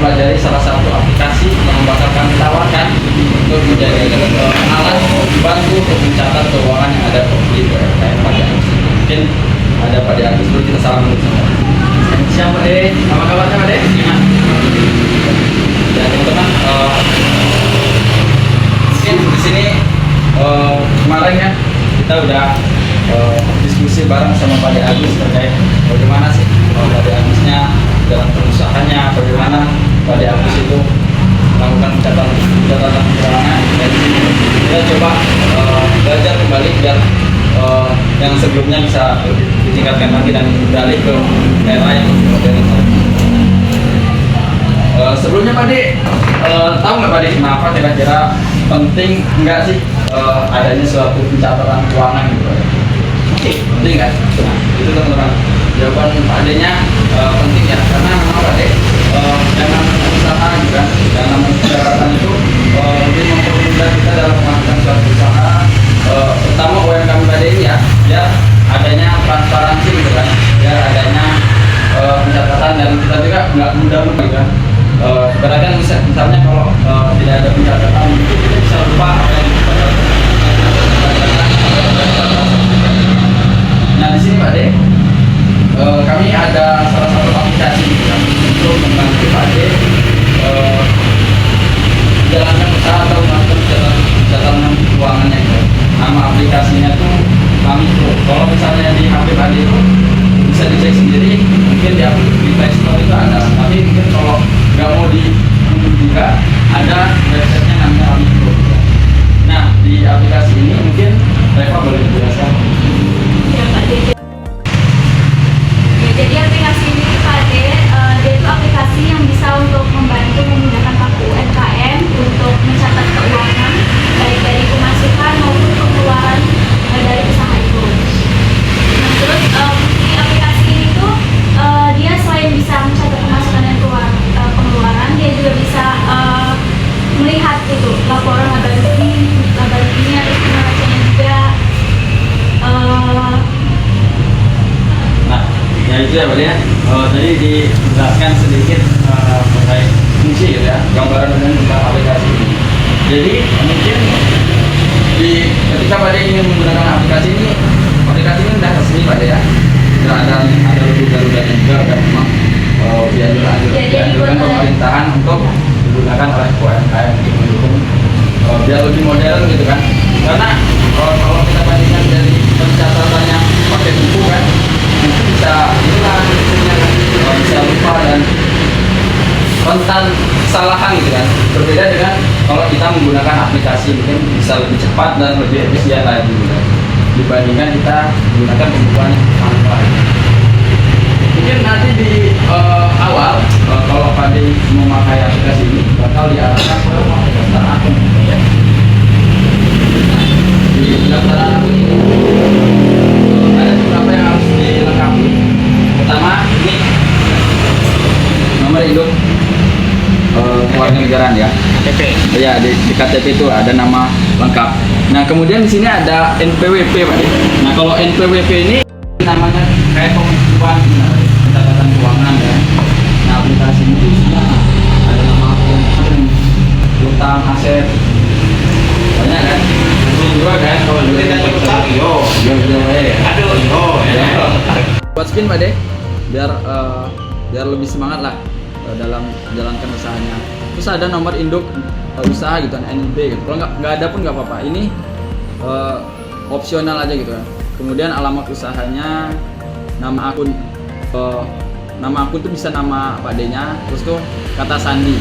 mempelajari salah satu aplikasi yang bakal kami tawarkan untuk menjadi alat bantu untuk mencatat keuangan yang ada di UMKM Pak Agus. Mungkin ada Pak Agus dulu, kita salam dulu sama. Siapa Pak De? Apa kabarnya Pak De? Ya teman-teman, mungkin di sini kemarin ya kita udah diskusi bareng sama Pak Agus terkait bagaimana sih Pak Agusnya dalam perusahanya, bagaimana Pak Agus itu melakukan pencatatan keuangan. Dan kita coba belajar kembali biar yang sebelumnya bisa ditingkatkan lagi dan beralih ke era yang lebih modern. Sebelumnya Pak De, tahu nggak Pak De kenapa kira-kira penting enggak sih adanya suatu pencatatan keuangan gitu Pak De? Penting kan? Nah, itu teman-teman. Jawaban Pak De-nya penting ya, karena memang Pak De yang namanya usaha gitu kan, yang namanya pencatatan itu lebih mempermudah kita dalam melakukan suatu usaha, terutama UMKM Pak De ini ya adanya transparansi gitu kan, ya adanya pencatatan, dan kita juga nggak mudah-mudah gitu kan. Kadang misalnya kalau tidak ada pencatatan itu kita bisa lupa apa yang kita lakukan. Nah di sini Pak De, kami ada salah satu aplikasi untuk membantu Pak De jalankan usaha atau melakukan pencatatan keuangannya. Nama aplikasinya tuh Kami Pro. Kalau misalnya di HP Pak De itu bisa dicek sendiri, mungkin di Play Store itu ada. Tapi mungkin kalau nggak mau diunduh juga, ada websitenya namanya Kami Pro. Nah di aplikasi ini mungkin Reva boleh dijelaskan. Ya Pak De. Ya, jadi aplikasi ini Pak De, dia itu aplikasi yang bisa untuk membantu memudahkan pelaku UMKM untuk mencatat keuangan baik dari pemasukan maupun pengeluaran dari usaha itu. Nah terus di aplikasi ini tuh dia selain bisa mencatat pemasukan dan pengeluaran, dia juga bisa melihat itu laporan laba ruginya, terus penerapannya juga. Nah, ya itu ya Pak De. Tadi dijelaskan sedikit terkait fungsi gitu ya, gambaran tentang aplikasi ini. Jadi mungkin ketika Pak De ingin menggunakan aplikasi ini udah resmi Pak De ya. Tidak ada lebih-lebih juga kan, memang dianjurkan pemerintahan untuk digunakan oleh UMKM untuk mendukung biar lebih modern gitu kan. Karena kalau kita bandingkan dari pencatatannya pakai buku kan, itu bisa hilang bukunya kan, bisa lupa dan rentan kesalahan gitu kan. Berbeda dengan kalau kita menggunakan aplikasi, mungkin bisa lebih cepat dan lebih efisien lagi gitu kan, dibandingkan kita menggunakan pembukuan manual. Mungkin nanti di awal kalau Pak De memakai aplikasi ini bakal diarahkan ke daftar akun ya. Di daftar akun ini ada beberapa yang harus dilengkapi. Pertama ini nomor induk keluarga negaraan ya. KTP. Ya di KTP itu ada nama lengkap. Nah kemudian di sini ada NPWP Pak De. Nah kalau NPWP ini namanya kayak pembukuan pencatatan keuangan ya. Nah aplikasi ini isinya ada nama akun, utang, aset, banyak kan. Ini juga kan kalau kita utang yo ya. Buat spin Pak De, biar lebih semangat lah dalam menjalankan usahanya. Terus ada nomor induk usaha gitu kan, NIB gitu. Kalau nggak ada pun nggak apa-apa. Ini opsional aja gitu kan. Kemudian alamat usahanya, nama akun tuh bisa nama Pak De-nya, terus tuh kata sandi.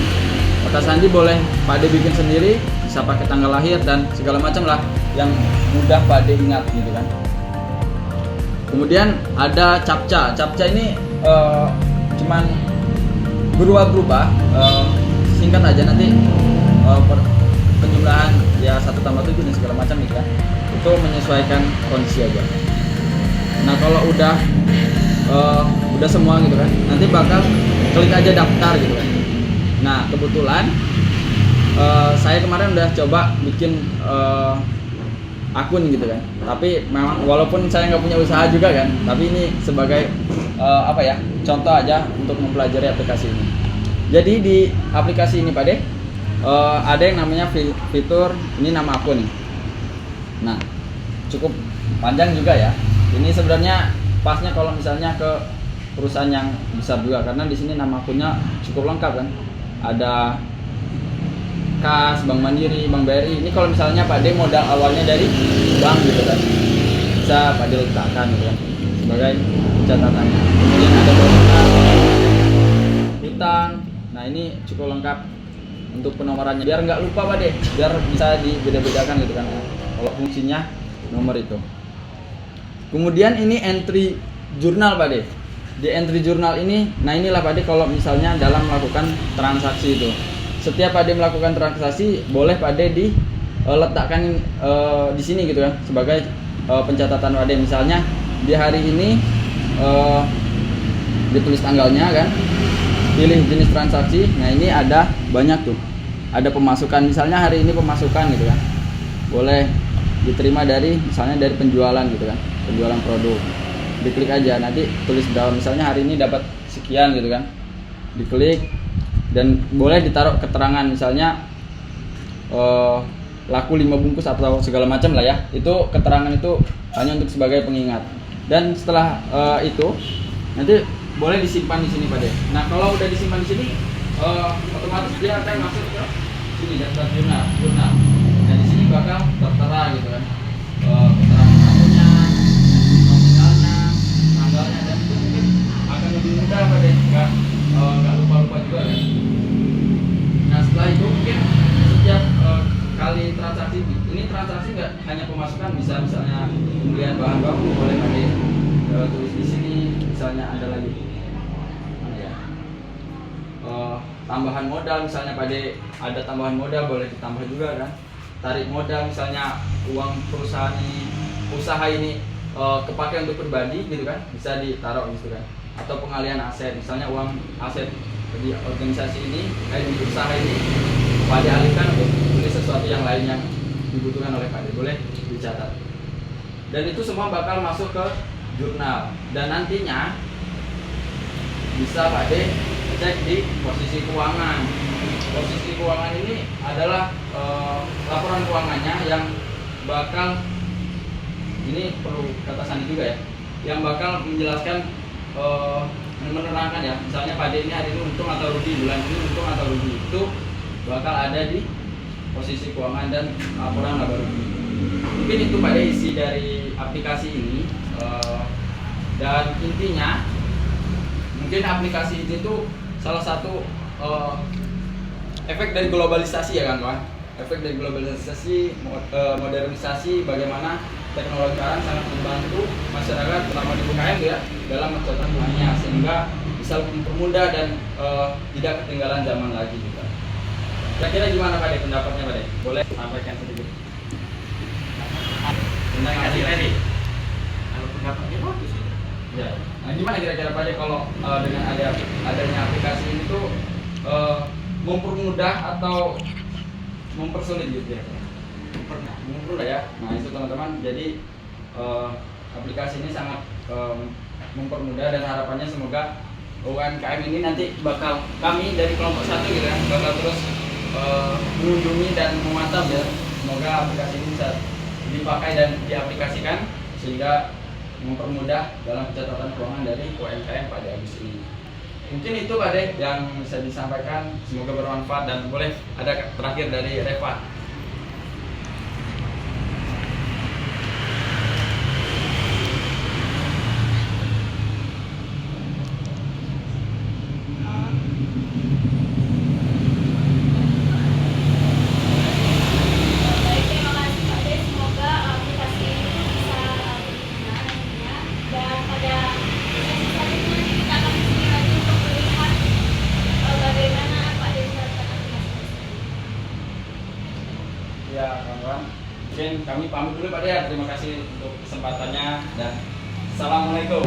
Kata sandi boleh Pak De bikin sendiri, bisa pakai tanggal lahir dan segala macam lah yang mudah Pak De ingat gitu kan. Kemudian ada captcha. Captcha ini cuman berubah-ubah, singkat aja nanti penjumlahan ya 1 tambah 7 dan segala macam gitu kan. Itu menyesuaikan kondisi aja. Nah kalau udah semua gitu kan, nanti bakal klik aja daftar gitu kan. Nah kebetulan saya kemarin udah coba bikin akun gitu kan, tapi memang walaupun saya nggak punya usaha juga kan, tapi ini sebagai contoh aja untuk mempelajari aplikasi ini. Jadi di aplikasi ini Pak De, ada yang namanya fitur, ini nama aku nih. Nah, cukup panjang juga ya. Ini sebenarnya pasnya kalau misalnya ke perusahaan yang besar juga, karena di sini nama akunnya cukup lengkap kan. Ada Kas, Bank Mandiri, Bank BRI. Ini kalau misalnya Pak De modal awalnya dari bank gitu kan, bisa Pak De letakkan gitu kan sebagai catatannya. Kemudian ada bangunan, hutang. Nah ini cukup lengkap untuk penomorannya. Biar nggak lupa Pak De, biar bisa dibeda-bedakan gitu kan. Kalau fungsinya nomor itu. Kemudian ini entry jurnal Pak De. Di entry jurnal ini, nah inilah Pak De kalau misalnya dalam melakukan transaksi itu. Setiap Pak De melakukan transaksi, boleh Pak De diletakkan di sini gitu kan sebagai pencatatan Pak De. Misalnya di hari ini ditulis tanggalnya kan, pilih jenis transaksi. Nah ini ada banyak tuh, ada pemasukan. Misalnya hari ini pemasukan gitu kan, boleh diterima dari misalnya dari penjualan gitu kan, penjualan produk. Diklik aja, nanti tulis berapa, misalnya hari ini dapat sekian gitu kan, diklik dan boleh ditaruh keterangan misalnya laku 5 bungkus atau segala macam lah ya. Itu keterangan itu hanya untuk sebagai pengingat. Dan setelah itu nanti boleh disimpan di sini Pak De. Nah kalau udah disimpan di sini otomatis dia akan masuk ke sini daftar jurnal. Nah di sini bakal tertera gitu kan keterangan akunnya, nominalnya, tanggalnya, dan itu mungkin akan lebih mudah Pak De, nggak lupa-lupa juga kan. Nah setelah itu mungkin setiap kali transaksi, ini transaksi nggak hanya pemasukan, bisa misalnya pembelian bahan baku boleh Pak De tulis di sini. Misalnya ada lagi mana ya, tambahan modal misalnya Pak De, ada tambahan modal boleh ditambah juga kan. Tarik modal misalnya uang perusahaan ini, usaha ini kepakai untuk pribadi gitu kan, bisa ditaruh gitu kan. Atau pengalihan aset, misalnya uang aset di organisasi ini, di usaha ini Pak De alihkan untuk beli sesuatu yang lain yang dibutuhkan oleh Pak De, boleh dicatat. Dan itu semua bakal masuk ke jurnal, dan nantinya bisa Pak De cek di posisi keuangan. Posisi keuangan ini adalah laporan keuangannya yang bakal, ini perlu kata sandi juga ya, yang bakal menjelaskan menerangkan ya, misalnya Pak De ini hari ini untung atau rugi, bulan ini untung atau rugi, itu bakal ada di posisi keuangan dan laporan laba rugi. Mungkin itu Pak De isi dari aplikasi ini. Dan intinya mungkin aplikasi ini tuh salah satu efek dari globalisasi ya kan Pak. Efek dari globalisasi, modernisasi, bagaimana teknologi sekarang sangat membantu masyarakat terutama di UKM ya dalam mencatat uangnya, sehingga bisa mempermudah dan tidak ketinggalan zaman lagi juga. Kira-kira gimana Pak De pendapatnya Pak De? Boleh sampaikan sedikit tentang aplikasi. Kalau pendapatnya bagus ya. Ya. Nah, gimana kira-kira Pak De kalau dengan adanya aplikasi ini tuh mempermudah atau mempersulit gitu ya? Mempermudah ya. Nah itu teman-teman. Jadi aplikasi ini sangat mempermudah, dan harapannya semoga UMKM ini nanti bakal, kami dari kelompok 1 gitu ya, bakal terus mengunjungi dan memantau ya. Semoga aplikasi ini bisa dipakai dan diaplikasikan sehingga mempermudah dalam pencatatan keuangan dari UMKM pada Agus ini. Mungkin itu Pak De yang bisa disampaikan, semoga bermanfaat, dan boleh ada terakhir dari Reva. Baik, terima kasih Pak De. Semoga aplikasi ini bisa berguna nantinya. Dan pada sesi selanjutnya kita akan kesini lagi untuk melihat bagaimana Pak De menerapkan aplikasi tersebut. Ya kawan-kawan, mungkin kami pamit dulu Pak De. Terima kasih untuk kesempatannya dan assalamualaikum.